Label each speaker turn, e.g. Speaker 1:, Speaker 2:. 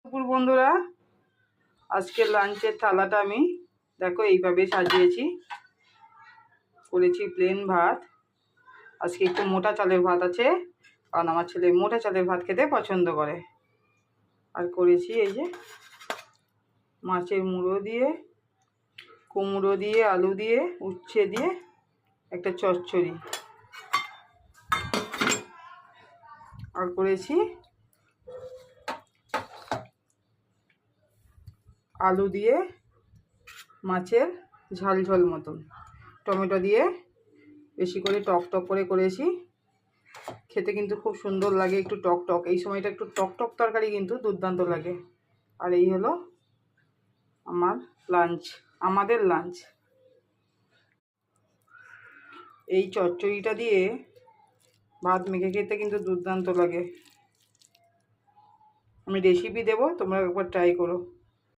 Speaker 1: দুপুর বন্ধুরা, আজকে লাঞ্চের থালাটা আমি দেখো এইভাবে সাজিয়েছি। করেছি প্লেন ভাত। আজকে একটু মোটা চালের ভাত আছে, কারণ আমার ছেলে মোটা চালের ভাত খেতে পছন্দ করে। আর করেছি এই যে মাছের মুড়ো দিয়ে, কুমড়ো দিয়ে, আলু দিয়ে, উচ্ছে দিয়ে একটা চচ্চড়ি। আর করেছি আলু দিয়ে মাছের ঝাল ঝাল মতন, টমেটো দিয়ে বেশি করে টক টক করে করেছি। খেতে কিন্তু খুব সুন্দর লাগে, একটু টক টক, এই সময়টা একটু টক টক তরকারি কিন্তু দুর্দান্ত লাগে। আর এই হলো আমাদের লাঞ্চ। এই চচ্চড়িটা দিয়ে ভাত মেখে খেতে কিন্তু দুর্দান্ত লাগে। আমি রেসিপি দেবো, তোমরা একবার ট্রাই করো।